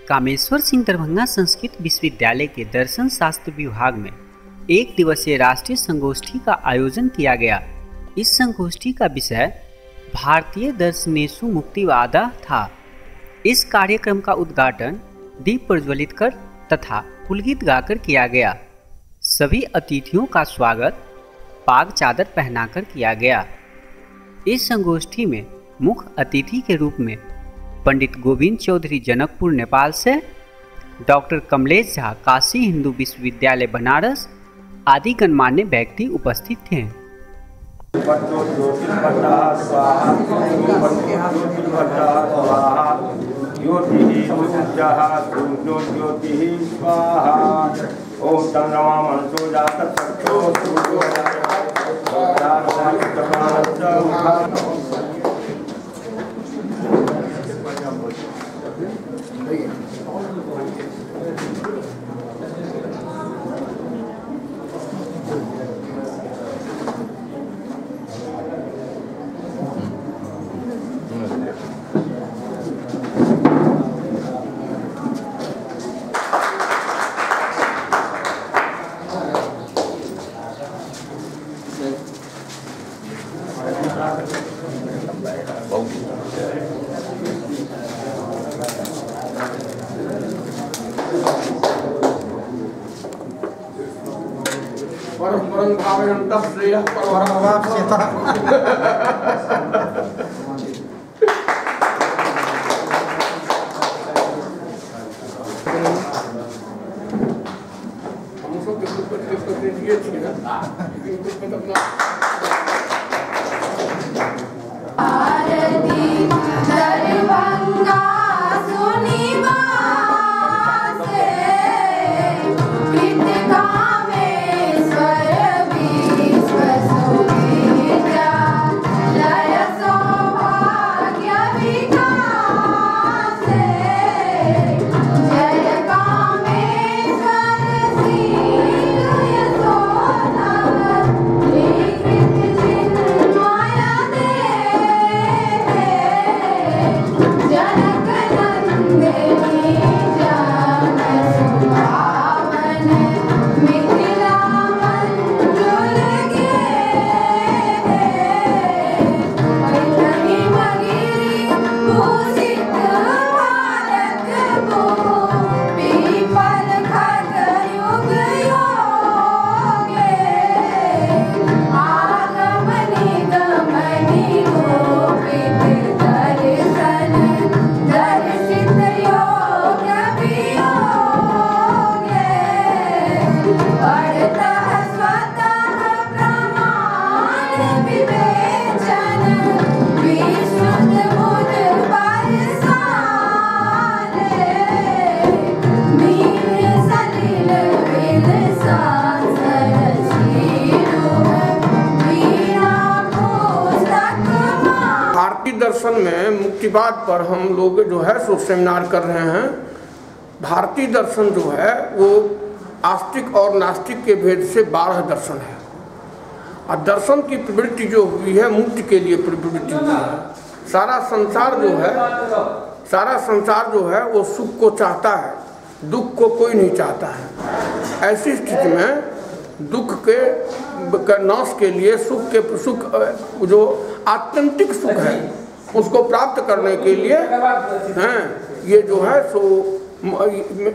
कामेश्वर सिंह दरभंगा संस्कृत विश्वविद्यालय के दर्शन शास्त्र विभाग में एक दिवसीय राष्ट्रीय संगोष्ठी का आयोजन किया गया। इस संगोष्ठी का विषय भारतीय दर्शनेषु मुक्तिवादा था। इस कार्यक्रम का उद्घाटन दीप प्रज्वलित कर तथा पुलगीत गाकर किया गया। सभी अतिथियों का स्वागत पाग चादर पहनाकर किया गया। इस संगोष्ठी में मुख्य अतिथि के रूप में पंडित गोविंद चौधरी जनकपुर नेपाल से, डॉक्टर कमलेश झा काशी हिंदू विश्वविद्यालय बनारस आदि गणमान्य व्यक्ति उपस्थित थे। दर्शन में मुक्तिवाद पर हम लोग जो है सो सेमिनार कर रहे हैं। भारतीय दर्शन जो है वो आस्तिक और नास्तिक के भेद से 12 दर्शन है और दर्शन की प्रवृत्ति जो हुई है मुक्ति के लिए प्रवृत्ति हुई है। सारा संसार जो है वो सुख को चाहता है, दुख को कोई नहीं चाहता है। ऐसी स्थिति में दुख के नाश के लिए सुख जो आत्यंतिक सुख है उसको प्राप्त करने के लिए ये जो है सो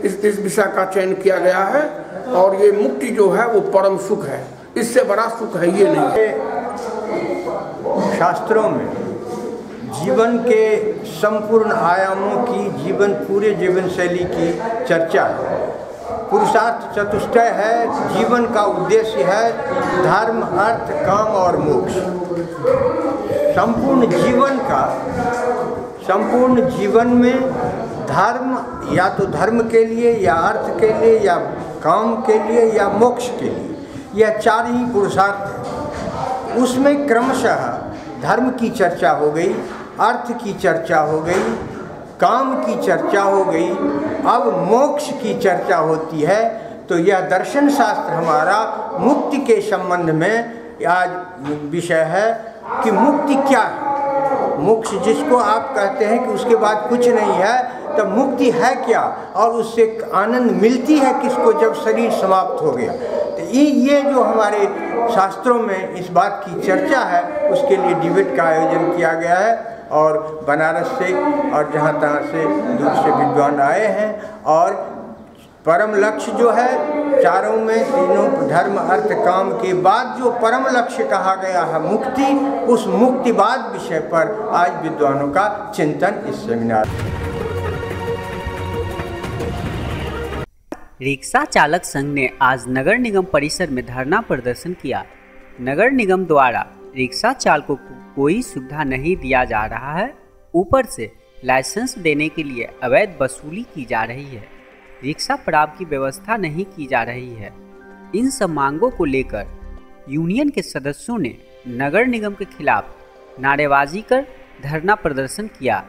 इस विषय का चयन किया गया है और ये मुक्ति जो है वो परम सुख है। इससे बड़ा सुख है ये नहीं। शास्त्रों में जीवन के संपूर्ण आयामों की पूरे जीवन शैली की चर्चा है। पुरुषार्थ चतुष्टय है, जीवन का उद्देश्य है धर्म, अर्थ, काम और मोक्ष। संपूर्ण जीवन में धर्म या तो धर्म के लिए या अर्थ के लिए या काम के लिए या मोक्ष के लिए, यह 4 ही पुरुषार्थ है। उसमें क्रमशः धर्म की चर्चा हो गई, अर्थ की चर्चा हो गई, काम की चर्चा हो गई, अब मोक्ष की चर्चा होती है। तो यह दर्शन शास्त्र हमारा मुक्ति के संबंध में आज विषय है कि मुक्ति क्या है। मोक्ष जिसको आप कहते हैं कि उसके बाद कुछ नहीं है, तब मुक्ति है क्या और उससे आनंद मिलती है किसको जब शरीर समाप्त हो गया। तो ये जो हमारे शास्त्रों में इस बात की चर्चा है, उसके लिए डिबेट का आयोजन किया गया है और बनारस से और जहाँ तहाँ से दूर से विद्वान आए हैं। और परम लक्ष्य जो है चारों में, तीनों धर्म अर्थ काम के बाद जो परम लक्ष्य कहा गया है मुक्ति, उस मुक्तिवाद विषय पर आज विद्वानों का चिंतन इस सेमिनार। रिक्शा चालक संघ ने आज नगर निगम परिसर में धरना प्रदर्शन किया। नगर निगम द्वारा रिक्शा चालकों को कोई सुविधा नहीं दिया जा रहा है, ऊपर से लाइसेंस देने के लिए अवैध वसूली की जा रही है, रिक्शा पड़ाव की व्यवस्था नहीं की जा रही है। इन सब मांगों को लेकर यूनियन के सदस्यों ने नगर निगम के खिलाफ नारेबाजी कर धरना प्रदर्शन किया।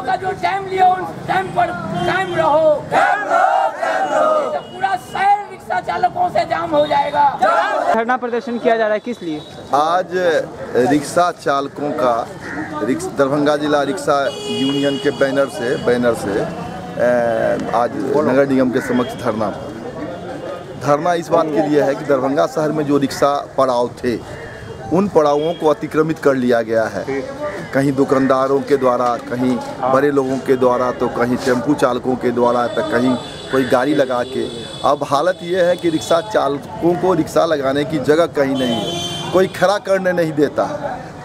का जो टाइम लिया उस टाइम पर कायम रहो, तो पूरा शहर रिक्शा चालकों से जाम हो जाएगा। धरना प्रदर्शन किया जा रहा है किस लिए? आज रिक्शा चालकों का दरभंगा जिला रिक्शा यूनियन के बैनर से आज नगर निगम के समक्ष धरना इस बात के लिए है कि दरभंगा शहर में जो रिक्शा पड़ाव थे, उन पड़ावों को अतिक्रमित कर लिया गया है। कहीं दुकानदारों के द्वारा, कहीं बड़े लोगों के द्वारा, तो कहीं टेम्पू चालकों के द्वारा, तो कहीं कोई गाड़ी लगा के। अब हालत ये है कि रिक्शा चालकों को रिक्शा लगाने की जगह कहीं नहीं है, कोई खड़ा करने नहीं देता।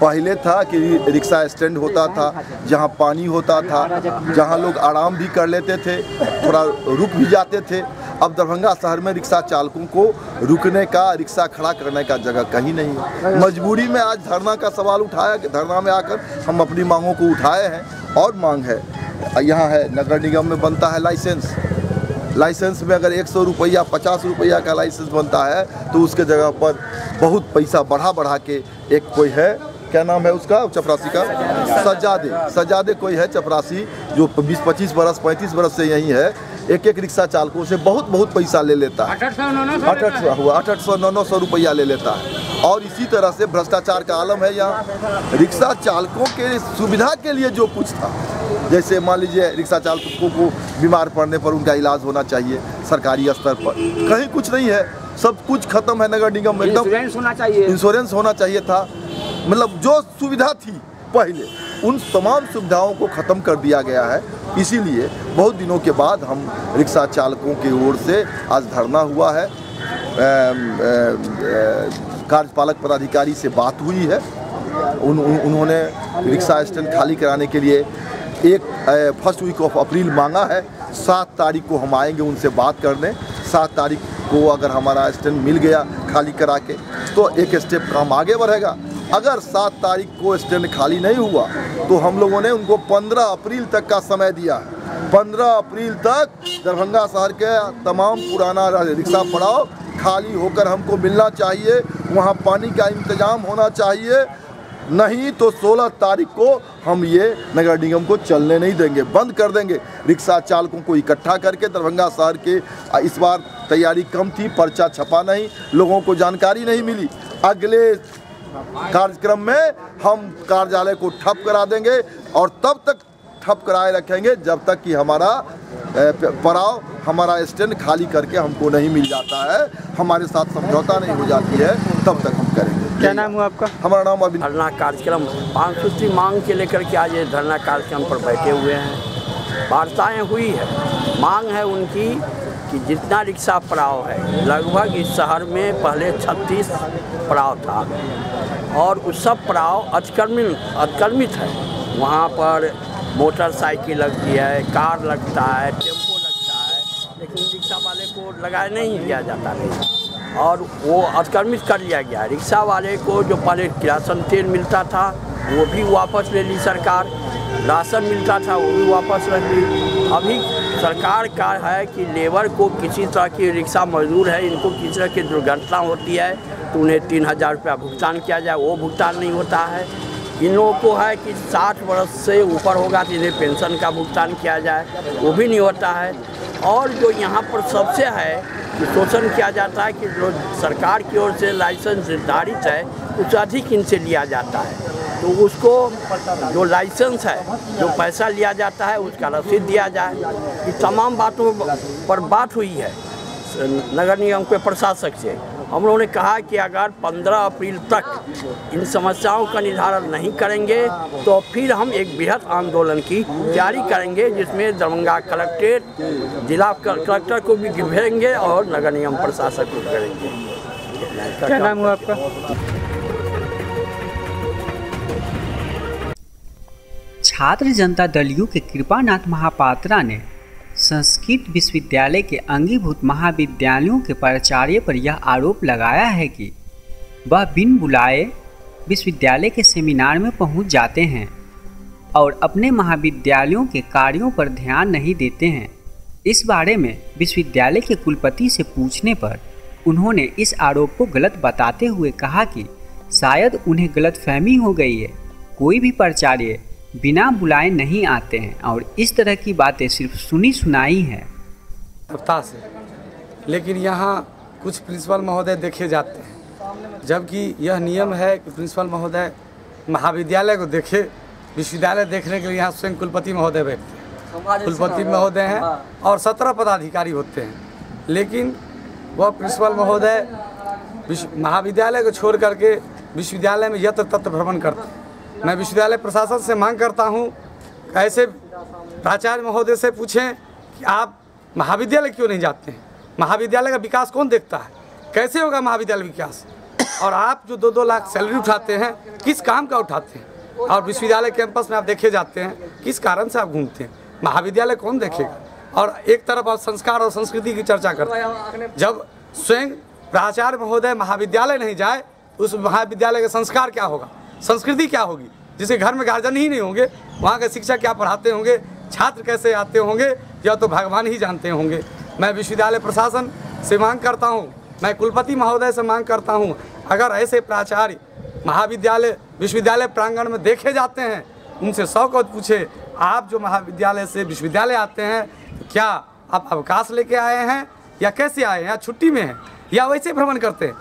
पहले था कि रिक्शा स्टैंड होता था, जहां पानी होता था, जहां लोग आराम भी कर लेते थे, थोड़ा रुक भी जाते थे। अब दरभंगा शहर में रिक्शा चालकों को रुकने का, रिक्शा खड़ा करने का जगह कहीं नहीं है। मजबूरी में आज धरना का सवाल उठाया, धरना में आकर हम अपनी मांगों को उठाए हैं। और मांग है, यहाँ है नगर निगम में बनता है लाइसेंस में अगर 100 रुपया 50 रुपया का लाइसेंस बनता है, तो उसके जगह पर बहुत पैसा बढ़ा के एक कोई है, क्या नाम है उसका, चपरासी का, सजादे कोई है चपरासी, जो 20-25 बरस 35 बरस से यही है, एक रिक्शा चालकों से बहुत पैसा ले लेता है। 800-900 रुपया ले लेता है। और इसी तरह से भ्रष्टाचार का आलम है यहाँ। रिक्शा चालकों के सुविधा के लिए जो कुछ था, जैसे मान लीजिए रिक्शा चालकों को बीमार पड़ने पर उनका इलाज होना चाहिए सरकारी स्तर पर, कहीं कुछ नहीं है, सब कुछ खत्म है। नगर निगम में एकदम इंश्योरेंस होना चाहिए था, मतलब जो सुविधा थी पहले, उन तमाम सुविधाओं को ख़त्म कर दिया गया है। इसीलिए बहुत दिनों के बाद हम रिक्शा चालकों की ओर से आज धरना हुआ है। कार्यपालक पदाधिकारी से बात हुई है, उन्होंने रिक्शा स्टैंड खाली कराने के लिए फर्स्ट वीक ऑफ अप्रैल मांगा है। 7 तारीख को हम आएंगे उनसे बात करने। 7 तारीख को अगर हमारा स्टैंड मिल गया खाली करा के, तो एक स्टेप काम आगे बढ़ेगा। अगर 7 तारीख को स्टैंड खाली नहीं हुआ, तो हम लोगों ने उनको 15 अप्रैल तक का समय दिया है। 15 अप्रैल तक दरभंगा शहर के तमाम पुराना रिक्शा पड़ाव खाली होकर हमको मिलना चाहिए, वहाँ पानी का इंतजाम होना चाहिए, नहीं तो 16 तारीख को हम ये नगर निगम को चलने नहीं देंगे, बंद कर देंगे। रिक्शा चालकों को इकट्ठा करके दरभंगा शहर के, इस बार तैयारी कम थी, पर्चा छपा नहीं, लोगों को जानकारी नहीं मिली। अगले कार्यक्रम में हम कार्यालय को ठप करा देंगे और तब तक ठप कराए रखेंगे जब तक कि हमारा पड़ाव, हमारा स्टैंड खाली करके हमको नहीं मिल जाता है, हमारे साथ समझौता नहीं हो जाती है, तब तक हम करेंगे। क्या नाम हुआ आपका? हमारा नाम अभी। धरना कार्यक्रम 500 मांग के लेकर के आज ये धरना कार्यक्रम पर बैठे हुए हैं। वार्ताएं हुई है, मांग है उनकी कि जितना रिक्शा पड़ाव है, लगभग इस शहर में पहले 36 पड़ाव था और उस सब पड़ाव अतिक्रमित है। वहाँ पर मोटरसाइकिल लगती है, कार लगता है, टेम्पो लगता है, लेकिन रिक्शा वाले को लगाया नहीं किया जाता है और वो अतिक्रमित कर लिया गया। रिक्शा वाले को जो पहले किरासन तेल मिलता था, वो भी वापस ले ली सरकार। राशन मिलता था वो भी वापस रख ली। अभी सरकार का है कि लेबर को किसी तरह की रिक्शा मजदूर है, इनको किसी तरह की दुर्घटना होती है तो उन्हें 3000 रुपया भुगतान किया जाए, वो भुगतान नहीं होता है। इन लोगों को है कि 60 वर्ष से ऊपर होगा तो इन्हें पेंशन का भुगतान किया जाए, वो भी नहीं होता है। और जो यहाँ पर सबसे है कि शोषण किया जाता है कि जो सरकार की ओर से लाइसेंस निर्धारित है उससे अधिक इनसे लिया जाता है, तो उसको जो लाइसेंस है, जो पैसा लिया जाता है उसका रसीद दिया जाए। ये तमाम बातों पर बात हुई है नगर निगम के प्रशासक से। हम लोगों ने कहा कि अगर 15 अप्रैल तक इन समस्याओं का निधारण नहीं करेंगे तो फिर हम एक बृहद आंदोलन की तैयारी करेंगे, जिसमें दरभंगा कलेक्ट्रेट, जिला कलेक्टर को भी घेरेंगे और नगर निगम प्रशासक को करेंगे। क्या नाम हुआ आपका? छात्र जनता दल यू के कृपानाथ महापात्रा ने संस्कृत विश्वविद्यालय के अंगीभूत महाविद्यालयों के प्राचार्य पर यह आरोप लगाया है कि वह बिन बुलाए विश्वविद्यालय के सेमिनार में पहुंच जाते हैं और अपने महाविद्यालयों के कार्यों पर ध्यान नहीं देते हैं। इस बारे में विश्वविद्यालय के कुलपति से पूछने पर उन्होंने इस आरोप को गलत बताते हुए कहा कि शायद उन्हें गलतफहमी हो गई है, कोई भी प्राचार्य बिना बुलाए नहीं आते हैं और इस तरह की बातें सिर्फ सुनी सुनाई हैं। से लेकिन यहाँ कुछ प्रिंसिपल महोदय देखे जाते हैं, जबकि यह नियम है कि प्रिंसिपल महोदय महाविद्यालय को देखे। विश्वविद्यालय देखने के लिए यहाँ स्वयं कुलपति महोदय बैठते हैं, कुलपति महोदय हैं और 17 पदाधिकारी होते हैं, लेकिन वह प्रिंसिपल महोदय महाविद्यालय को छोड़ करके विश्वविद्यालय में यत्र तत्र भ्रमण करते हैं। मैं विश्वविद्यालय प्रशासन से मांग करता हूं, ऐसे प्राचार्य महोदय से पूछें कि आप महाविद्यालय क्यों नहीं जाते हैं, महाविद्यालय का विकास कौन देखता है, कैसे होगा महाविद्यालय विकास, और आप जो 2-2 लाख सैलरी उठाते हैं किस काम का उठाते हैं, और विश्वविद्यालय कैंपस में आप देखे जाते हैं किस कारण से आप घूमते हैं, महाविद्यालय कौन देखेगा। और एक तरफ आप संस्कार और संस्कृति की चर्चा करते हैं, जब स्वयं प्राचार्य महोदय महाविद्यालय नहीं जाए उस महाविद्यालय का संस्कार क्या होगा, संस्कृति क्या होगी, जिसे घर में गार्जियन ही नहीं होंगे, वहाँ के शिक्षक क्या पढ़ाते होंगे, छात्र कैसे आते होंगे, या तो भगवान ही जानते होंगे। मैं विश्वविद्यालय प्रशासन से मांग करता हूँ, मैं कुलपति महोदय से मांग करता हूँ, अगर ऐसे प्राचार्य महाविद्यालय विश्वविद्यालय प्रांगण में देखे जाते हैं, उनसे 100 को पूछे, आप जो महाविद्यालय से विश्वविद्यालय आते हैं तो क्या आप अवकाश लेके आए हैं या कैसे आए हैं, या छुट्टी में हैं, या वैसे भ्रमण करते हैं।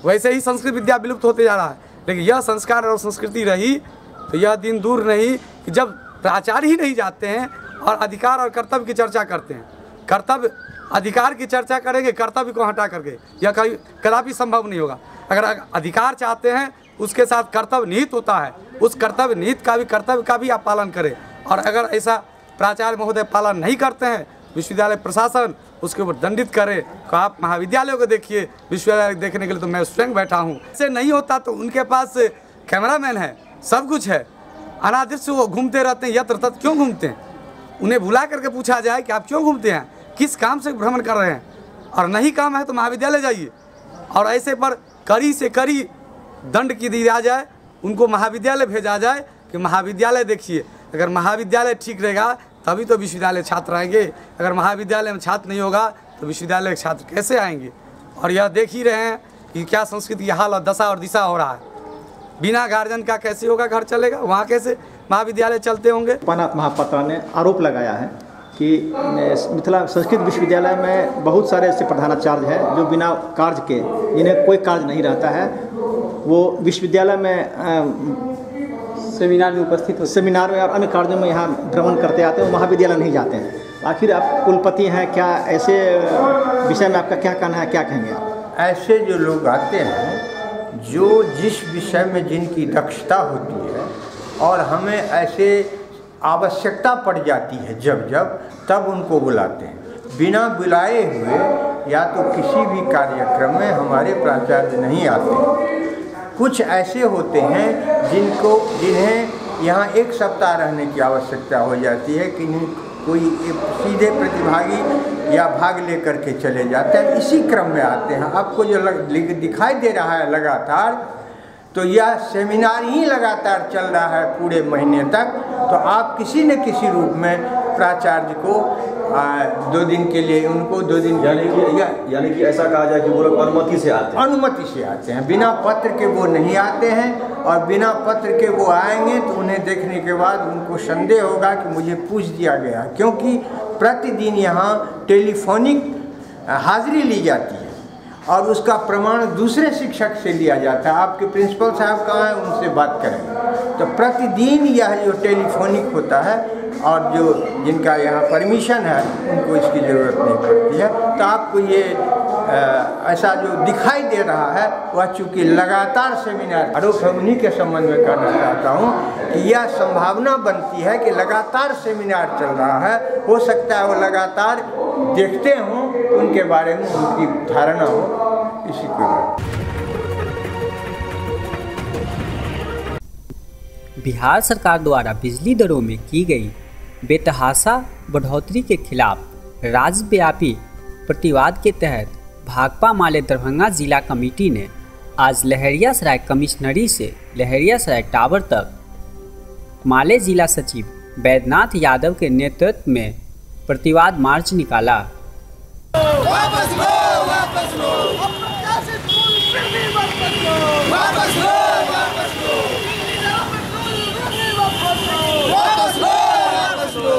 वैसे ही संस्कृत विद्या विलुप्त होते जा रहा है, लेकिन यह संस्कार और संस्कृति रही तो यह दिन दूर नहीं कि जब प्राचार्य ही नहीं जाते हैं और अधिकार और कर्तव्य की चर्चा करते हैं। कर्तव्य अधिकार की चर्चा करेंगे कर्तव्य को हटा करके, यह कदापि संभव नहीं होगा। अगर अधिकार चाहते हैं उसके साथ कर्तव्य निहित होता है, उस कर्तव्य निहित का भी कर्तव्य का भी आप पालन करें। और अगर ऐसा प्राचार्य महोदय पालन नहीं करते हैं, विश्वविद्यालय प्रशासन उसके ऊपर दंडित करे। तो आप महाविद्यालयों को देखिए, विश्वविद्यालय देखने के लिए तो मैं स्वयं बैठा हूँ। ऐसे नहीं होता तो उनके पास कैमरामैन है, सब कुछ है, अनादित से वो घूमते रहते हैं, यत्र तत्र क्यों घूमते हैं। उन्हें बुला करके पूछा जाए कि आप क्यों घूमते हैं, किस काम से भ्रमण कर रहे हैं, और नहीं काम है तो महाविद्यालय जाइए। और ऐसे पर कड़ी से कड़ी दंड की दिया जाए, उनको महाविद्यालय भेजा जाए कि महाविद्यालय देखिए। अगर महाविद्यालय ठीक रहेगा तभी तो विश्वविद्यालय छात्र आएंगे, अगर महाविद्यालय में छात्र नहीं होगा तो विश्वविद्यालय के छात्र कैसे आएंगे। और यह देख ही रहे हैं कि क्या संस्कृति की हाल और दशा और दिशा हो रहा है। बिना गार्जियन का कैसे होगा, घर चलेगा, वहाँ कैसे महाविद्यालय चलते होंगे। कृपानाथ महापात्रा ने आरोप लगाया है कि मिथिला संस्कृत विश्वविद्यालय में बहुत सारे ऐसे प्रधानाचार्य हैं जो बिना कार्य के, इन्हें कोई कार्य नहीं रहता है, वो विश्वविद्यालय में सेमिनार में उपस्थित हो, सेमिनार में और अन्य कार्यों में यहाँ भ्रमण करते आते हैं, वो महाविद्यालय नहीं जाते हैं। आखिर आप कुलपति हैं, क्या ऐसे विषय में आपका क्या कहना है, क्या कहेंगे आप? ऐसे जो लोग आते हैं जो जिस विषय में जिनकी दक्षता होती है और हमें ऐसे आवश्यकता पड़ जाती है जब तब उनको बुलाते हैं। बिना बुलाए हुए या तो किसी भी कार्यक्रम में हमारे प्राचार्य नहीं आते। कुछ ऐसे होते हैं जिन्हें यहाँ 1 सप्ताह रहने की आवश्यकता हो जाती है कि कोई सीधे प्रतिभागी या भाग लेकर के चले जाते हैं, इसी क्रम में आते हैं। आपको जो दिखाई दे रहा है लगातार, तो यह सेमिनार ही लगातार चल रहा है पूरे महीने तक। तो आप किसी न किसी रूप में प्राचार्य को 2 दिन के लिए उनको 2 दिन यानी कि ऐसा कहा जाए कि वो लोग अनुमति से आते हैं? अनुमति से आते हैं, बिना पत्र के वो नहीं आते हैं। और बिना पत्र के वो आएंगे तो उन्हें देखने के बाद उनको संदेह होगा कि मुझे पूछ दिया गया, क्योंकि प्रतिदिन यहाँ टेलीफोनिक हाजिरी ली जाती है और उसका प्रमाण दूसरे शिक्षक से लिया जाता है। आपके प्रिंसिपल साहब कहाँ हैं, उनसे बात करेंगे। तो प्रतिदिन यह जो टेलीफोनिक होता है और जो जिनका यहाँ परमिशन है उनको इसकी ज़रूरत नहीं पड़ती है। तो आपको ये ऐसा जो दिखाई दे रहा है वह चूँकि लगातार सेमिनार आरोप है, उन्हीं के संबंध में कहना चाहता हूँ कि यह संभावना बनती है कि लगातार सेमिनार चल रहा है। हो सकता है वो लगातार देखते हों, उनके बारे में उनकी धारणा हो, इसी को। बिहार सरकार द्वारा बिजली दरों में की गई बेतहाशा बढ़ोतरी के खिलाफ राज्यव्यापी प्रतिवाद के तहत भाकपा माले दरभंगा जिला कमेटी ने आज लहरियासराय कमिश्नरी से लहरियासराय टावर तक माले जिला सचिव बैद्यनाथ यादव के नेतृत्व में प्रतिवाद मार्च निकाला। वापस लो, वापस लो, अप्रत्याशित मूल्य फिर भी वापस लो, वापस लो, वापस लो, वापस लो, वापस लो,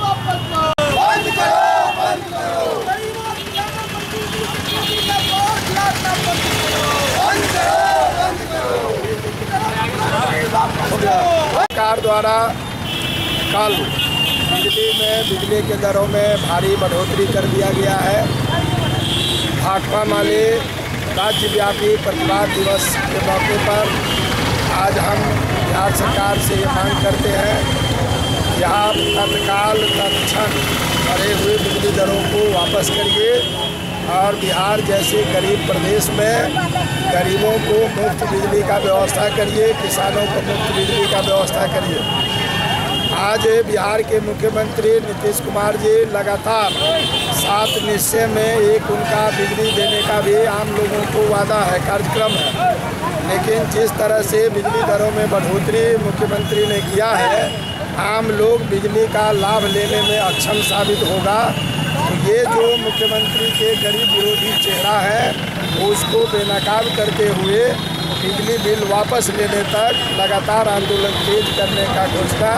वापस लो, बंद करो, बंद करो, सरकार द्वारा कल बिजली के दरों में भारी बढ़ोतरी कर दिया गया है। भाकपा माले राज्यव्यापी प्रतिवाद दिवस के मौके पर आज हम बिहार सरकार से ये मांग करते हैं कि आप तत्काल तत्क्षण बढ़े हुए बिजली दरों को वापस करिए और बिहार जैसे गरीब प्रदेश में गरीबों को मुफ्त बिजली का व्यवस्था करिए, किसानों को मुफ्त बिजली का व्यवस्था करिए। आज बिहार के मुख्यमंत्री नीतीश कुमार जी लगातार 7 निश्चय में एक उनका बिजली देने का भी आम लोगों को वादा है, कार्यक्रम है। लेकिन जिस तरह से बिजली दरों में बढ़ोतरी मुख्यमंत्री ने किया है, आम लोग बिजली का लाभ लेने में अक्षम साबित होगा। तो ये जो मुख्यमंत्री के गरीब विरोधी चेहरा है उसको बेनकाब करते हुए बिजली बिल वापस लेने तक लगातार आंदोलन तेज करने का घोषणा।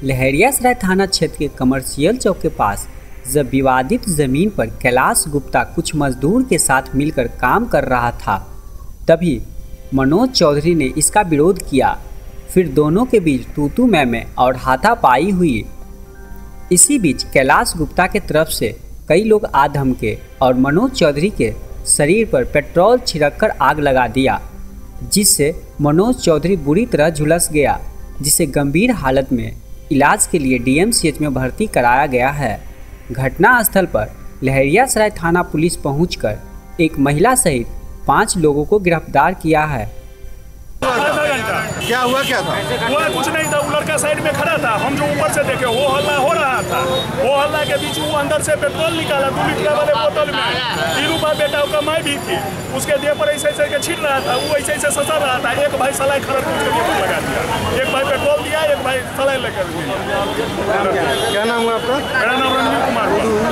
लहरियासराय थाना क्षेत्र के कमर्शियल चौक के पास जब विवादित जमीन पर कैलाश गुप्ता कुछ मजदूर के साथ मिलकर काम कर रहा था, तभी मनोज चौधरी ने इसका विरोध किया। फिर दोनों के बीच तू मैं और हाथापाई हुई। इसी बीच कैलाश गुप्ता के तरफ से कई लोग आ धमके और मनोज चौधरी के शरीर पर पेट्रोल छिड़ककर आग लगा दिया, जिससे मनोज चौधरी बुरी तरह झुलस गया, जिसे गंभीर हालत में इलाज के लिए डीएमसीएच में भर्ती कराया गया है। घटनास्थल पर लहरियासराय थाना पुलिस पहुंचकर एक महिला सहित 5 लोगों को गिरफ्तार किया है। क्या हुआ, क्या था? हुआ कुछ नहीं था। वो लड़का साइड में खड़ा था, हम जो ऊपर से देखे वो हल्ला हो रहा था। वो हल्ला के बीच वो अंदर से पेट्रोल निकाला 2 लीटर वाले बोतल में। तीनों बेटा का माई भी थी, उसके देह पर ऐसे ऐसे के छीट रहा था, वो ऐसे ऐसे ससा रहा था। एक भाई सलाई खड़ा उसके देह पर लगा दिया, एक भाई पेट्रोल दिया, एक भाई सलाई लेकर दिया। क्या नाम हुआ आपका? मेरा नाम रणवीर कुमार।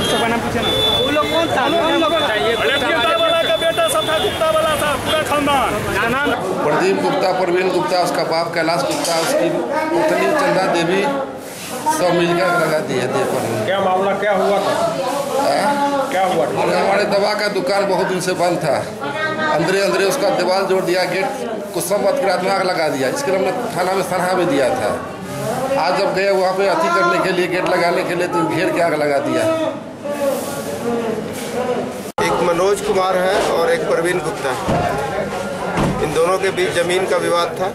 सबका नाम पूछे ना। वो लोग कौन था? बेटा सब था, गुप्ता वाला था, पूरा खानदान। प्रदीप गुप्ता, प्रवीण गुप्ता, उसका बाप कैलाश गुप्ता, उसकी पत्नी चंदा देवी, सब मिलकर लगा दिए देह पर। क्या मामला क्या हुआ था? क्या हुआ? हमारे दवा का दुकान बहुत दिन से बंद था, अंदरे उसका दीवार जोड़ दिया, गेट को सब अतिक्रांत में आग लगा दिया। इसके लिए हमने थाना में सराहा भी दिया था। आज जब गए वहाँ पे अति करने के लिए, गेट लगाने के लिए, तो घेर के आग लगा दिया। एक मनोज कुमार है और एक प्रवीण गुप्ता है। इन दोनों के बीच ज़मीन का विवाद था।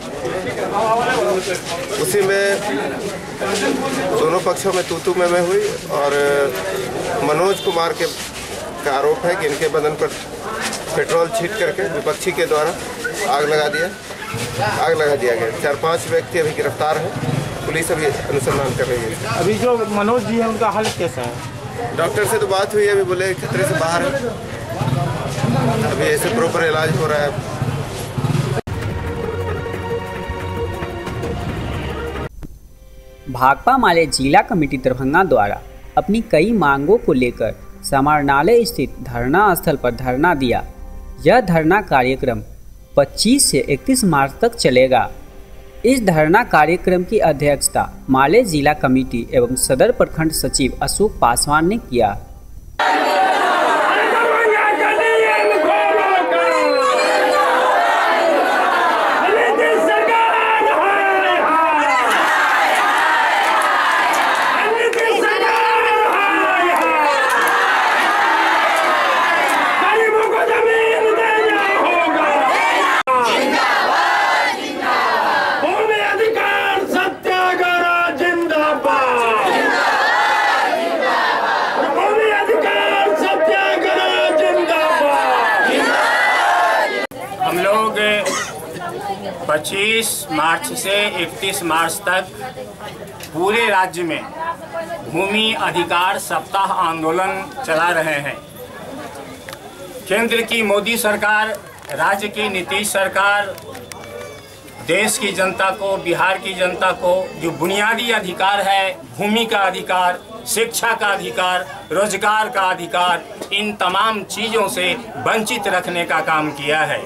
उसी में दोनों पक्षों में तू मैं हुई और मनोज कुमार का आरोप है कि इनके बदन पर पेट्रोल छीट करके विपक्षी के द्वारा आग लगा दिया गया। 4-5 व्यक्ति अभी गिरफ्तार हैं। पुलिस अभी अनुसंधान कर रही है। अभी जो मनोज जी है उनका हालत कैसा है? डॉक्टर से तो बात हुई, अभी बोले खतरे से बाहर है, अभी ऐसे प्रॉपर इलाज हो रहा है। भाकपा माले जिला कमेटी दरभंगा द्वारा अपनी कई मांगों को लेकर समाहरणालय स्थित धरना स्थल पर धरना दिया। यह धरना कार्यक्रम 25 से 31 मार्च तक चलेगा। इस धरना कार्यक्रम की अध्यक्षता माले जिला कमेटी एवं सदर प्रखंड सचिव अशोक पासवान ने किया। हम लोग 25 मार्च से 31 मार्च तक पूरे राज्य में भूमि अधिकार सप्ताह आंदोलन चला रहे हैं। केंद्र की मोदी सरकार, राज्य की नीतीश सरकार देश की जनता को, बिहार की जनता को जो बुनियादी अधिकार है, भूमि का अधिकार, शिक्षा का अधिकार, रोजगार का अधिकार, इन तमाम चीज़ों से वंचित रखने का काम किया है।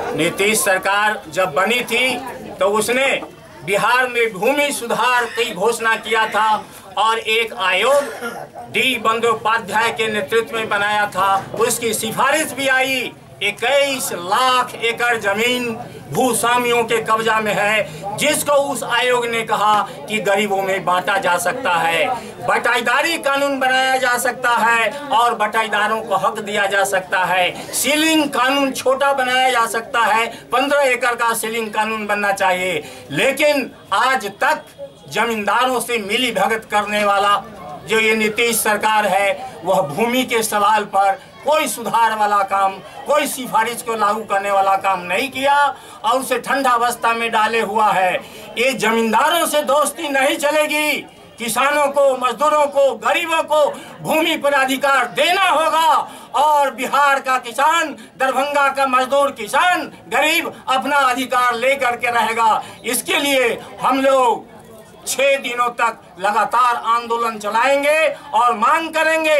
नीतीश सरकार जब बनी थी तो उसने बिहार में भूमि सुधार की घोषणा किया था और एक आयोग डी बंदोपाध्याय के नेतृत्व में बनाया था। उसकी सिफारिश भी आई। 21 लाख एकड़ जमीन भूस्वामियों के कब्जा में है, जिसको उस आयोग ने कहा कि गरीबों में बांटा जा सकता है, बटाईदारी कानून बनाया जा सकता है और बटाईदारों को हक दिया जा सकता है। सीलिंग कानून छोटा बनाया जा सकता है, 15 एकड़ का सीलिंग कानून बनना चाहिए। लेकिन आज तक जमींदारों से मिली भगत करने वाला जो ये नीतीश सरकार है, वह भूमि के सवाल पर कोई सुधार वाला काम, कोई सिफारिश को लागू करने वाला काम नहीं किया और उसे ठंडा अवस्था में डाले हुआ है। ये जमींदारों से दोस्ती नहीं चलेगी। किसानों को, मजदूरों को, गरीबों को भूमि पर अधिकार देना होगा और बिहार का किसान, दरभंगा का मजदूर किसान, गरीब अपना अधिकार लेकर के रहेगा। इसके लिए हम लोग 6 दिनों तक लगातार आंदोलन चलाएंगे और मांग करेंगे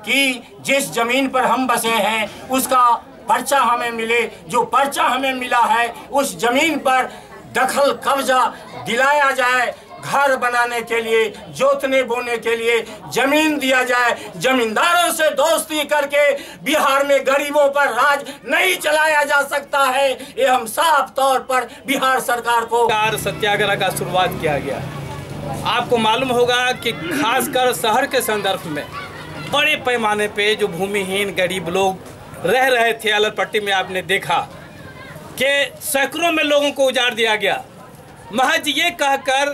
कि जिस जमीन पर हम बसे हैं उसका पर्चा हमें मिले। जो पर्चा हमें मिला है उस जमीन पर दखल कब्जा दिलाया जाए, घर बनाने के लिए, जोतने बोने के लिए जमीन दिया जाए। जमींदारों से दोस्ती करके बिहार में गरीबों पर राज नहीं चलाया जा सकता है। ये हम साफ तौर पर बिहार सरकार को सत्याग्रह का शुरुआत किया गया। आपको मालूम होगा कि खासकर शहर के संदर्भ में बड़े पैमाने पे जो भूमिहीन गरीब लोग रह रहे थे, अलग पट्टी में आपने देखा कि सैकड़ों में लोगों को उजाड़ दिया गया, महज ये कहकर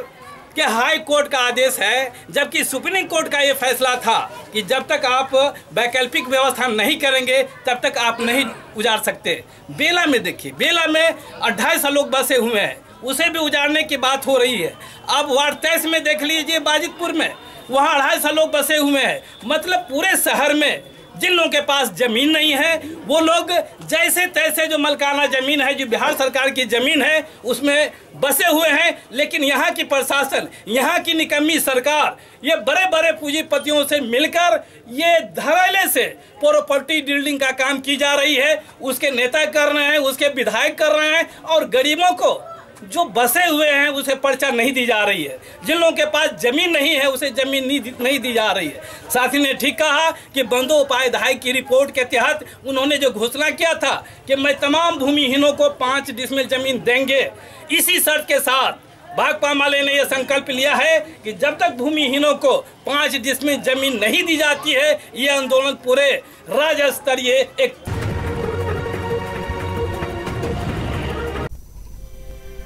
कि हाई कोर्ट का आदेश है, जबकि सुप्रीम कोर्ट का ये फैसला था कि जब तक आप वैकल्पिक व्यवस्था नहीं करेंगे तब तक आप नहीं उजाड़ सकते। बेला में देखिए, बेला में 250 लोग बसे हुए हैं, उसे भी उजाड़ने की बात हो रही है। अब वार्ड 23 में देख लीजिए, बाजितपुर में, वहाँ 250 लोग बसे हुए हैं। मतलब पूरे शहर में जिन लोगों के पास जमीन नहीं है वो लोग जैसे तैसे जो मलकाना जमीन है, जो बिहार सरकार की जमीन है, उसमें बसे हुए हैं। लेकिन यहाँ की प्रशासन, यहाँ की निकम्मी सरकार, ये बड़े बड़े पूंजीपतियों से मिलकर ये धड़ल्ले से प्रॉपर्टी डीलिंग का काम की जा रही है। उसके नेता कर रहे हैं, उसके विधायक कर रहे हैं और गरीबों को जो बसे हुए हैं उसे पर्चा नहीं दी जा रही है। जिन लोगों के पास जमीन नहीं है उसे जमीन नहीं दी जा रही है। साथी ने ठीक कहा कि बंदोपाध्याय की रिपोर्ट के तहत उन्होंने जो घोषणा किया था कि मैं तमाम भूमिहीनों को 5 डिसमिल जमीन देंगे, इसी शर्त के साथ भाकपा माले ने यह संकल्प लिया है कि जब तक भूमिहीनों को 5 डिसमिल जमीन नहीं दी जाती है, ये आंदोलन पूरे राज्य स्तरीय एक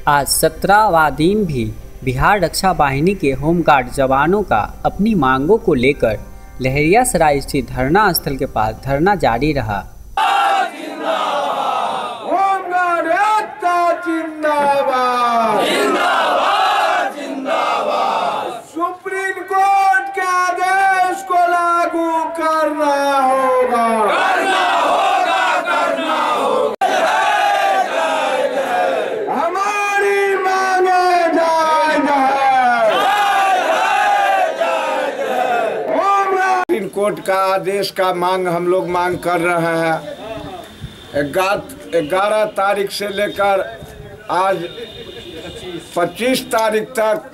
आज 17वां दिन भी बिहार रक्षा वाहिनी के होमगार्ड जवानों का अपनी मांगों को लेकर लहरियासराय स्थित धरना स्थल के पास धरना जारी रहा। होमगार्ड जिंदाबाद, जिंदाबाद, जिंदाबाद। सुप्रीम कोर्ट के आदेश को लागू करना होगा, करना होगा, करना होगा। हमारी मांगे जय सुप्रीम कोर्ट का आदेश का मांग हम लोग मांग कर रहे हैं। 11 तारीख से लेकर आज 25 तारीख तक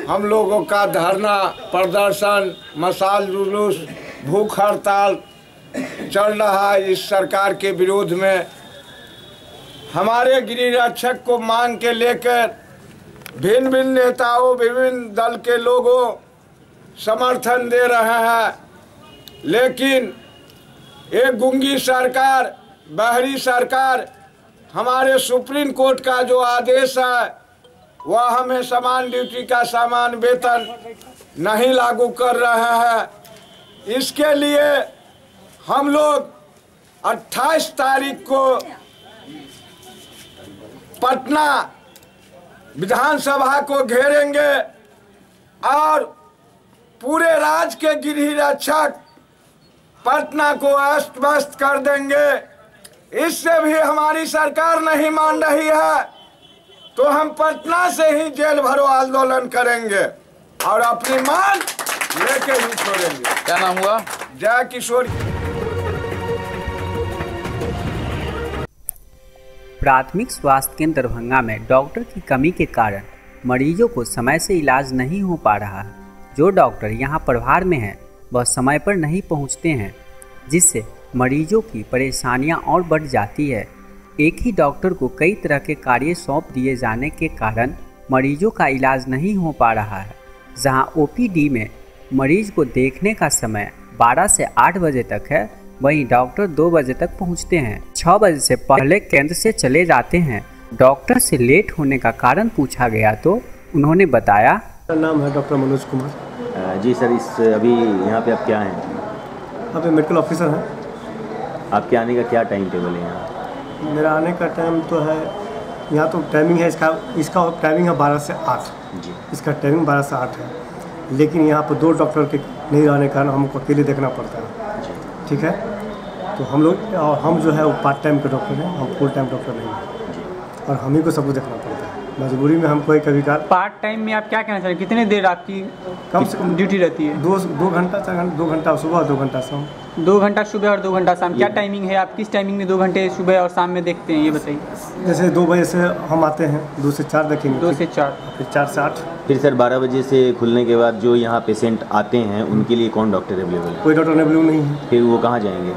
हम लोगों का धरना प्रदर्शन, मशाल जुलूस, भूख हड़ताल चल रहा है इस सरकार के विरोध में। हमारे गृह रक्षक को मांग के लेकर भिन्न भिन्न नेताओं, विभिन्न दल के लोगों समर्थन दे रहे हैं, लेकिन एक गूंगी सरकार, बहरी सरकार हमारे सुप्रीम कोर्ट का जो आदेश है वह हमें समान ड्यूटी का समान वेतन नहीं लागू कर रहे हैं। इसके लिए हम लोग 28 तारीख को पटना विधानसभा को घेरेंगे और पूरे राज्य के गृह रक्षक पटना को अस्त व्यस्त कर देंगे। इससे भी हमारी सरकार नहीं मान रही है तो हम पटना से ही जेल भरो आंदोलन करेंगे और अपनी मांग लेके ही छोड़ेंगे। क्या नाम हुआ? जय किशोर। प्राथमिक स्वास्थ्य केंद्र दरभंगा में डॉक्टर की कमी के कारण मरीजों को समय से इलाज नहीं हो पा रहा है। जो डॉक्टर यहां प्रभार में हैं वह समय पर नहीं पहुंचते हैं, जिससे मरीजों की परेशानियां और बढ़ जाती है। एक ही डॉक्टर को कई तरह के कार्य सौंप दिए जाने के कारण मरीजों का इलाज नहीं हो पा रहा है। जहां ओपीडी में मरीज को देखने का समय 12 से 8 बजे तक है, वहीं डॉक्टर 2 बजे तक पहुंचते हैं। 6 बजे से पहले केंद्र से चले जाते हैं। डॉक्टर से लेट होने का कारण पूछा गया तो उन्होंने बताया, मेरा नाम है डॉक्टर मनोज कुमार। जी सर, इस अभी यहाँ पे आप क्या हैं? यहाँ पे मेडिकल ऑफिसर हैं। आपके आने का क्या टाइम टेबल है यहाँ? मेरा आने का टाइम तो है, यहाँ तो टाइमिंग है इसका टाइमिंग है 12 से 8 जी। इसका टाइमिंग 12 से 8 है, लेकिन यहाँ पर 2 डॉक्टर के नहीं रहने के कारण हमको अकेले देखना पड़ता है। ठीक है, तो हम लोग और हम जो है वो पार्ट टाइम के डॉक्टर हैं, हम फुल टाइम डॉक्टर नहीं हैं और हम ही को सब कुछ देखना पड़ता है। मजबूरी में हम कोई कभी काल। पार्ट टाइम में आप क्या कहना चाहिए, कितने देर आपकी कम से कम ड्यूटी रहती है? 2 घंटा 2 घंटा सुबह, 2 घंटा शाम। 2 घंटा सुबह और 2 घंटा शाम। क्या टाइमिंग है आप, किस टाइमिंग में 2 घंटे सुबह और शाम में देखते हैं, ये बताइए। जैसे 2 बजे से हम आते हैं, 2 से 4 देखेंगे। 2 से 4, फिर 4 से 8। फिर सर 12 बजे से खुलने के बाद जो यहाँ पेशेंट आते हैं उनके लिए कौन डॉक्टर अवेलेबल है? कोई डॉक्टर अवेलेबल नहीं है। फिर वो कहाँ जाएंगे?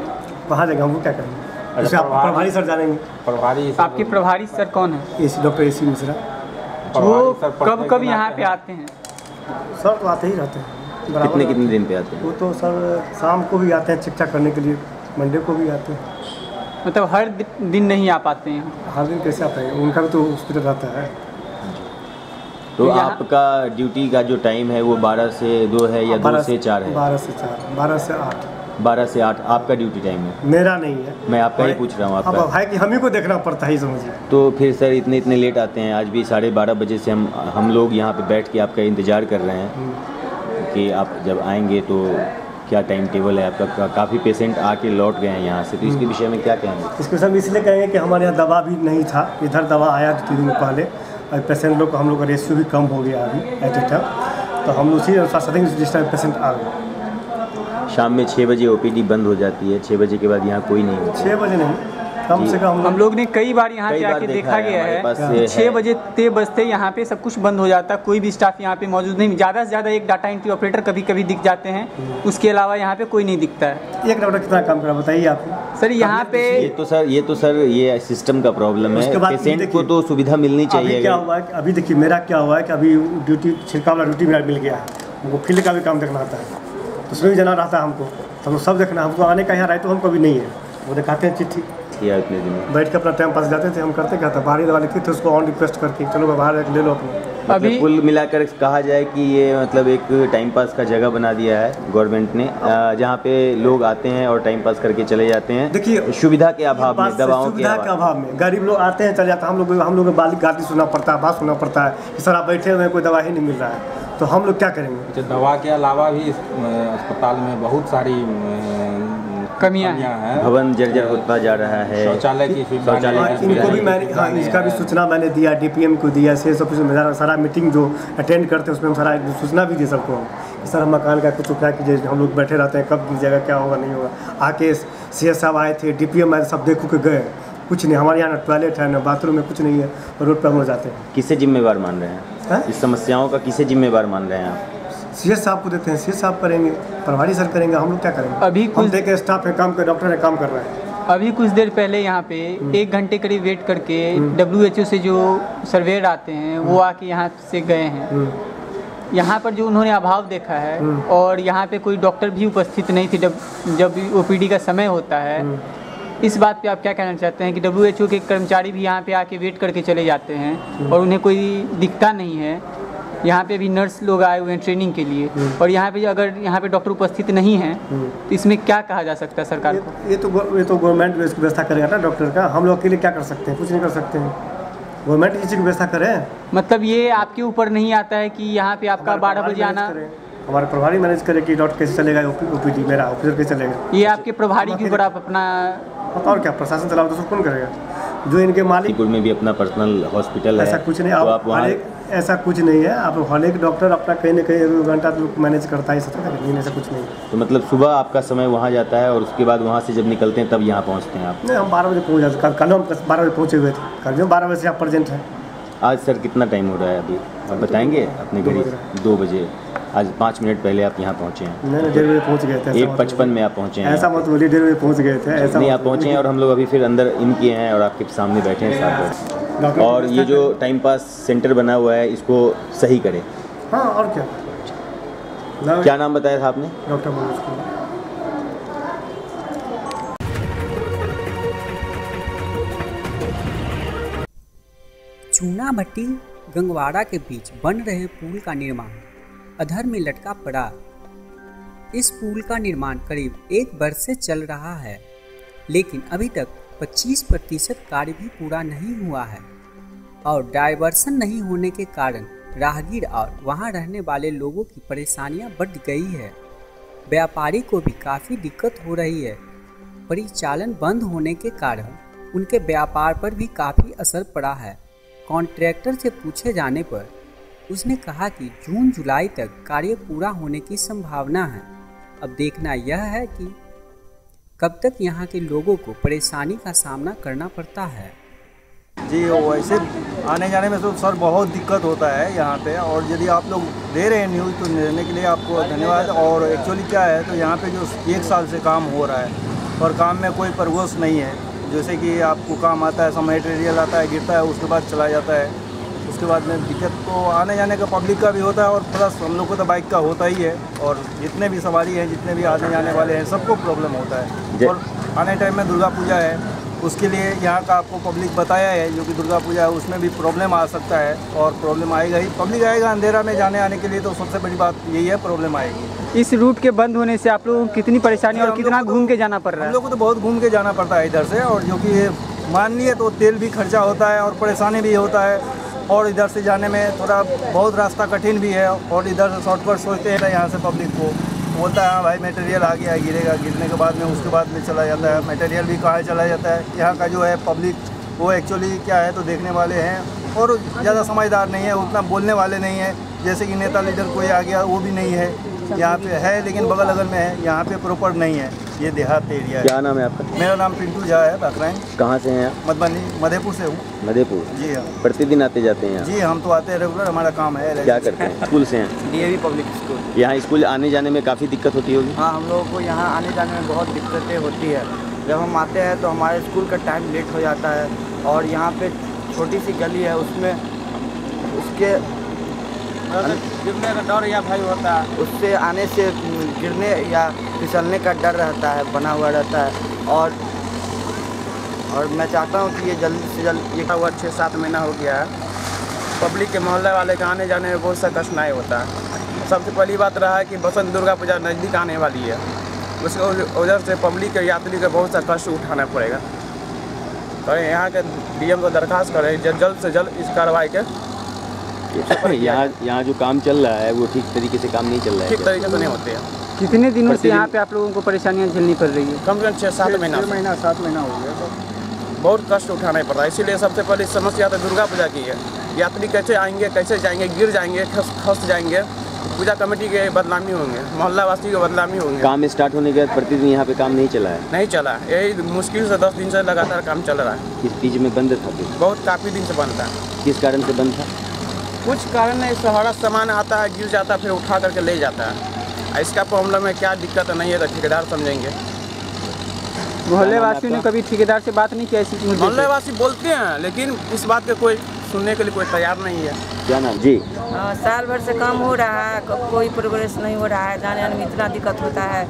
कहाँ जाएंगे, हमको क्या करेंगे? जैसे आप प्रभारी सर जानेंगे। प्रभारी आपके प्रभारी सर कौन है? Doctor AC Mishra. वो कब यहाँ पे आते हैं? सर तो आते ही रहते हैं। कितने दिन पे आते हैं? वो तो सर शाम को भी आते हैं चेक चाक करने के लिए, मंडे को भी आते हैं। मतलब हर दिन नहीं आ पाते हैं? हर दिन कैसे आते हैं, उनका भी तो हॉस्पिटल रहता है। तो आपका ड्यूटी का जो टाइम है वो 12 से 2 है या 2 से 4 है? 12 से 4, 12 से 8। 12 से 8 आपका ड्यूटी टाइम है? मेरा नहीं है, मैं आपका ही पूछ रहा हूँ। आपका भाई कि हम ही को देखना पड़ता है, समझिए। तो फिर सर इतने लेट आते हैं, आज भी 12:30 बजे से हम लोग यहाँ पे बैठ के आपका इंतज़ार कर रहे हैं कि आप जब आएंगे तो क्या टाइम टेबल है आपका? काफ़ी पेशेंट आके लौट गए हैं यहाँ से, तो इसके विषय में क्या कहेंगे? इसके विषय में इसलिए कहेंगे कि हमारे यहाँ दवा भी नहीं था, इधर दवा आया 2 दिन पहले और पेशेंट लोग को हम लोग का रेशियो भी कम हो गया अभी एट ए टाइम, तो हम उसी अनुसार सदेंगे जिस टाइम पेशेंट आ गए। शाम में 6 बजे OPD बंद हो जाती है, 6 बजे के बाद यहाँ कोई नहीं होता। 6 बजे नहीं, कम से कम हम लोग ने कई बार यहाँ पे आके देखा गया है 6 बजे बजते यहाँ पे सब कुछ बंद हो जाता है, कोई भी स्टाफ यहाँ पे मौजूद नहीं। ज़्यादा से ज़्यादा एक डाटा एंट्री ऑपरेटर कभी कभी दिख जाते हैं, उसके अलावा यहाँ पे कोई नहीं दिखता है। एक डॉक्टर कितना काम करा बताइए आप सर? यहाँ पे ये तो सर ये सिस्टम का प्रॉब्लम है, पेशेंट को तो सुविधा मिलनी चाहिए। क्या हुआ है अभी देखिए, मेरा क्या हुआ है कि अभी ड्यूटी छिड़का वाला ड्यूटी मेरा मिल गया है, हमको फील्ड का भी काम देखना आता है, तो उसमें भी जाना रहता है हमको, तो सब देखना। हमको आने का यहाँ राइट तो हमको भी नहीं है, वो दिखाते हैं चिट्ठी इतने दिन बैठ के अपना टाइम पास जाते थे। हम करते क्या था, बाहरी दवा लिखते थे, उसको ऑन रिक्वेस्ट करके चलो बाहर ले लो अपना। अभी कुल मिलाकर कहा जाए कि ये मतलब एक टाइम पास का जगह बना दिया है गवर्नमेंट ने, जहाँ पे लोग आते हैं और टाइम पास करके चले जाते हैं। देखिए सुविधा के अभाव में, दवाओं के अभाव में गरीब लोग आते हैं चले जाते हैं। हम लोग गाली सुनना पड़ता है, बात सुनना पड़ता है कि सर आप बैठे हुए हैं, कोई दवा ही नहीं मिल रहा है। तो हम लोग क्या करेंगे? दवा के अलावा भी इस अस्पताल में बहुत सारी कमियां हैं। भवन जर्जर होता जा रहा है, शौचालय की इनको भी मैंने हाँ इसका भी सूचना मैंने दिया, DPM को दिया, CS ऑफिस में सारा मीटिंग जो अटेंड करते हैं उसमें हम सारा सूचना भी दिए सबको। सर मकान का कुछ उपाय कीजिए, हम लोग बैठे रहते हैं कब गिर जाएगा क्या होगा नहीं होगा। आके CS साहब आए थे, DPM आए, सब देखो के गए, कुछ नहीं। हमारे यहाँ ना टॉयलेट है ना बाथरूम में, कुछ नहीं है, रोड पर हम लोग जाते हैं। किसे जिम्मेवार मान रहे हैं इस समस्याओं का? किसे जिम्मेवार मान रहे हैं आप? CS साहब को देते हैं, CS साहब करेंगे, प्रभारी सर करेंगे, हम लोग क्या करेंगे? अभी हम देखे स्टाफ है काम कर, डॉक्टर है काम कर रहे हैं। अभी कुछ देर पहले यहाँ पे 1 घंटे करीब वेट करके WHO से जो सर्वेयर आते हैं वो आके यहाँ से गए हैं। यहाँ पर जो उन्होंने अभाव देखा है और यहाँ पे कोई डॉक्टर भी उपस्थित नहीं थे जब OPD का समय होता है। इस बात पे आप क्या कहना चाहते हैं कि WHO के कर्मचारी भी यहाँ पे आके वेट करके चले जाते हैं और उन्हें कोई दिखता नहीं है? यहाँ पे भी नर्स लोग आए हुए हैं ट्रेनिंग के लिए और यहाँ पे अगर यहाँ पे डॉक्टर उपस्थित नहीं हैं तो इसमें क्या कहा जा सकता है सरकार को? ये तो गवर्नमेंट इसकी व्यवस्था करेगा ना डॉक्टर का, हम लोग अकेले क्या कर सकते हैं? कुछ नहीं कर सकते हैं, गवर्नमेंट इसी की व्यवस्था करे। मतलब ये आपके ऊपर नहीं आता है कि यहाँ पे आपका 12 बजे आना? हमारे प्रभारी मैनेज करे कि डॉक्टर कैसे चलेगा, OPD मेरा ऑफिसर कैसे चलेगा। ये आपके प्रभारी के ऊपर आप अपना और क्या प्रशासन चलाओ तो कौन करेगा? जो इनके मालिक में भी अपना पर्सनल हॉस्पिटल है, ऐसा कुछ नहीं। तो आप वहाँ ऐसा कुछ नहीं है, आप हर एक डॉक्टर अपना कहीं ना कहीं 1 घंटा तो मैनेज करता है, ऐसा कुछ नहीं। तो मतलब सुबह आपका समय वहाँ जाता है और उसके बाद वहाँ से जब निकलते हैं तब यहाँ पहुँचते हैं आप? नहीं, हम 12 बजे पहुँच जाते हैं। कल हम 12 बजे पहुँचे हुए थे, कल जो 12 बजे से आप प्रेजेंट हैं। आज सर कितना टाइम हो रहा है अभी आप बताएंगे अपने घड़ी? 2 बजे। आज 5 मिनट पहले आप यहाँ पहुँचे हैं? नहीं, 1:30 बजे पहुँच गए थे। 1:55 में आप पहुँचे हैं? ऐसा मत बोलिए, 1:30 बजे पहुँच गए थे। ऐसा नहीं, आप पहुँचे हैं और हम लोग अभी फिर अंदर इन किए हैं और आपके सामने बैठे हैं साथ। और ये जो टाइम पास सेंटर बना हुआ है इसको सही करें। हाँ और क्या। क्या नाम बताया था आपने? डॉक्टर मनोज कुमार। चूना भट्टी गंगवाड़ा के बीच बन रहे पुल का निर्माण अधर में लटका पड़ा। इस पुल का निर्माण करीब 1 वर्ष से चल रहा है, लेकिन अभी तक 25% कार्य भी पूरा नहीं हुआ है और डायवर्सन नहीं होने के कारण राहगीर और वहां रहने वाले लोगों की परेशानियां बढ़ गई है। व्यापारी को भी काफ़ी दिक्कत हो रही है। परिचालन बंद होने के कारण उनके व्यापार पर भी काफ़ी असर पड़ा है। कॉन्ट्रैक्टर से पूछे जाने पर उसने कहा कि जून जुलाई तक कार्य पूरा होने की संभावना है। अब देखना यह है कि कब तक यहाँ के लोगों को परेशानी का सामना करना पड़ता है। जी वैसे आने जाने में तो सर बहुत दिक्कत होता है यहाँ पे, और यदि आप लोग दे रहे हैं न्यूज़ तो देने के लिए आपको धन्यवाद। और एक्चुअली क्या है तो यहाँ पे जो 1 साल से काम हो रहा है और काम में कोई प्रोग्रेस नहीं है। जैसे कि आपको काम आता है, सब मटेरियल आता है, गिरता है, उसके बाद चला जाता है, उसके बाद में दिक्कत तो आने जाने का पब्लिक का भी होता है और प्लस हम लोग को तो बाइक का होता ही है। और जितने भी सवारी हैं, जितने भी आने जाने वाले हैं, सबको प्रॉब्लम होता है। और आने टाइम में दुर्गा पूजा है, उसके लिए यहाँ का आपको पब्लिक बताया है, जो कि दुर्गा पूजा है उसमें भी प्रॉब्लम आ सकता है और प्रॉब्लम आएगा ही। पब्लिक आएगा अंधेरा में जाने आने के लिए, तो सबसे बड़ी बात यही है, प्रॉब्लम आएगी। इस रूट के बंद होने से आप लोगों को कितनी परेशानी और कितना घूम के जाना पड़ रहा है? हम लोग को तो बहुत घूम के जाना पड़ता है इधर से, और जो कि मान लिए तो तेल भी खर्चा होता है और परेशानी भी होता है। और इधर से जाने में थोड़ा बहुत रास्ता कठिन भी है, और इधर शॉर्टकट सोचते हैं यहाँ से पब्लिक को बोलता है हाँ भाई मटेरियल आ गया, गिरेगा, गिरने के बाद में उसके बाद में चला जाता है। मटेरियल भी कहाँ चला जाता है। यहाँ का जो है पब्लिक वो एक्चुअली क्या है तो देखने वाले हैं और ज़्यादा समझदार नहीं है, उतना बोलने वाले नहीं है। जैसे कि नेता लीडर कोई आ गया वो भी नहीं है यहाँ पे, है लेकिन बगल अगल में है, यहाँ पे प्रॉपर नहीं है। ये देहात एरिया है। क्या नाम है आपका? मेरा नाम पिंटू झा है, बकराइन। कहाँ से हैं आप? मधुबनी, मधेपुर से हूँ। मधेपुर? जी हाँ। प्रतिदिन आते जाते हैं यहाँ? जी हम तो आते हैं रेगुलर, हमारा काम है। क्या करते हैं? स्कूल से हैं? DAV public school. यहाँ स्कूल आने जाने में काफ़ी दिक्कत होती होगी? हाँ, हम लोगों को यहाँ आने जाने में बहुत दिक्कतें होती है। जब हम आते हैं तो हमारे स्कूल का टाइम लेट हो जाता है, और यहाँ पे छोटी सी गली है, उसमें उसके गिरने का डर या भाई होता है, उससे आने से गिरने या फिसलने का डर रहता है, बना हुआ रहता है। और मैं चाहता हूँ कि ये जल्द से जल्द, ये हुआ 6-7 महीना हो गया है, पब्लिक के मोहल्ले वाले के आने जाने में बहुत सा कठिनाई होता है। सबसे पहली बात रहा है कि बसंत दुर्गा पूजा नज़दीक आने वाली है, उसके वजह से पब्लिक के यात्री को बहुत सा कष्ट उठाना पड़ेगा। तो यहाँ के DM को दरख्वास्त करें जल्द से जल्द इस कार्रवाई के यहाँ जो काम चल रहा है वो ठीक तरीके से काम नहीं चल रहा है, ठीक तरीके से नहीं होते हैं। कितने दिनों से यहाँ पे आप लोगों को परेशानियाँ झेलनी पड़ रही है? कम से कम 6-7 महीना 7 महीना हो गया सर। बहुत कष्ट उठाना पड़ रहा है। इसीलिए सबसे पहले समस्या तो दुर्गा पूजा की है। यात्री कैसे आएंगे, कैसे जाएंगे, गिर जाएंगे, खस जाएंगे, पूजा कमेटी के बदनामी होंगे, मोहल्ला वासी के बदनामी होंगे। काम स्टार्ट होने के बाद प्रतिदिन यहाँ पे काम नहीं चला है? नहीं चला, यही मुश्किल से 10 दिन से लगातार काम चल रहा है। किस बीच में बंद था? बहुत काफ़ी दिन से बंद था। किस कारण से बंद था? कुछ कारण नहीं, सारा सामान आता है, गिर जाता है, फिर उठा करके ले जाता है। इसका प्रॉब्लम है, क्या दिक्कत नहीं है तो ठेकेदार समझेंगे। मोहल्ले वासियों ने कभी ठेकेदार से बात नहीं की ऐसी? मोहल्ले वासी बोलते हैं लेकिन इस बात के कोई सुनने के लिए कोई तैयार नहीं है। क्या नाम जी? साल भर से काम हो रहा है, कोई प्रोग्रेस नहीं हो रहा है। जाने आने में इतना दिक्कत होता है।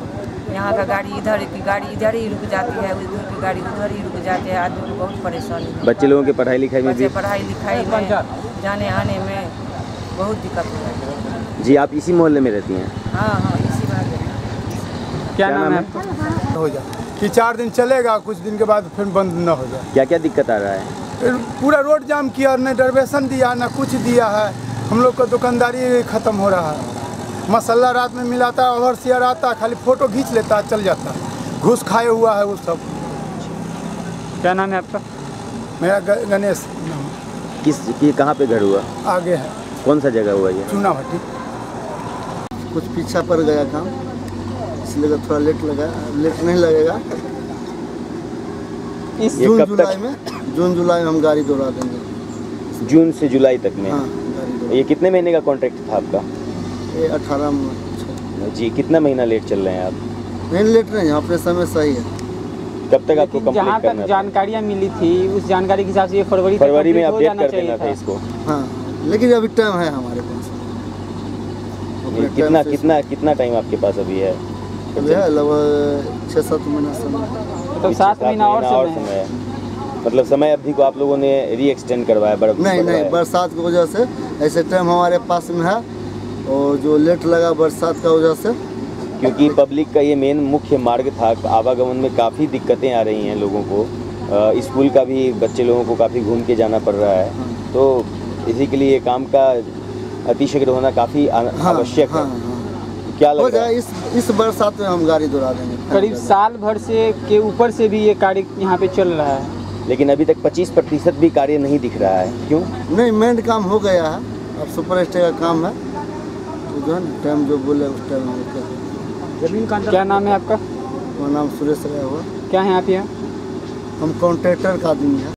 यहाँ का गाड़ी इधर की गाड़ी इधर ही रुक जाती है, उधर की गाड़ी उधर ही रुक जाती है। आदमी को बहुत परेशानी है। बच्चे लोगों के पढ़ाई लिखाई में भी? पढ़ाई लिखाई में जाने आने में बहुत दिक्कत होता है। जी आप इसी मोहल्ले में रहती हैं? हाँ इसी मोहल्ले में। क्या नाम है? हो जाए कि 4 दिन चलेगा, कुछ दिन के बाद फिर बंद न हो जाए। क्या क्या दिक्कत आ रहा है? पूरा रोड जाम किया, न डरवेशन दिया, न कुछ दिया है। हम लोग का दुकानदारी खत्म हो रहा है। मसाला रात में मिलाता है, ओवरसियर आता, खाली फोटो खींच लेता है, चल जाता है। घूस खाए हुआ है वो सब। क्या नाम है आपका? मेरा गणेश। कहाँ पे घर हुआ? आगे है। कौन सा जगह हुआ ये? चूना भट्टी। कुछ पीछा पड़ गया काम, इसलिए थोड़ा लेट नहीं लगेगा। इस जून जुलाई में हम गाड़ी दौड़ा देंगे। जून से जुलाई तक में? हाँ, ये कितने महीने का कॉन्ट्रैक्ट था आपका? ये 18 में। जी कितना महीना लेट चल रहे हैं आप? नहीं लेट नहीं, यहाँ पे समय सही है। कब तक आपको कंप्लीट जहाँ तक जानकारियाँ मिली थी उस जानकारी के हिसाब से ये फरवरी में अपडेट कर देना था इसको। हाँ लेकिन अभी टाइम है हमारे पास। कितना टाइम आपके पास अभी है? अभी है लगभग 6-7 महीना समय। तो 7 महीना और समय है। मतलब समय अवधि को आप लोगों ने री एक्सटेंड करवाया? नहीं बरसात की वजह से ऐसे टाइम हमारे पास में है, और जो लेट लगा बरसात का वजह से, क्योंकि पब्लिक का ये मेन मुख्य मार्ग था। आवागमन में काफ़ी दिक्कतें आ रही हैं लोगों को। स्कूल का भी बच्चे लोगों को काफ़ी घूम के जाना पड़ रहा है। तो इसी के लिए काम का अतिशीघ्र होना काफ़ी आवश्यक है। क्या लग रहा है? इस बरसात में हम गाड़ी दौड़ा देंगे। करीब साल भर से के ऊपर से भी ये कार्य यहाँ पे चल रहा है, लेकिन अभी तक 25% भी कार्य नहीं दिख रहा है। क्यों? नहीं मेन काम हो गया है, अब सुपर स्टे का काम है, तो जो है ना टाइम जो बोले उस टाइम हम कर। जमीन का क्या नाम है आपका? मेरा नाम सुरेश रहा हुआ। क्या है आप यहाँ? हम कॉन्ट्रैक्टर का आदमी है।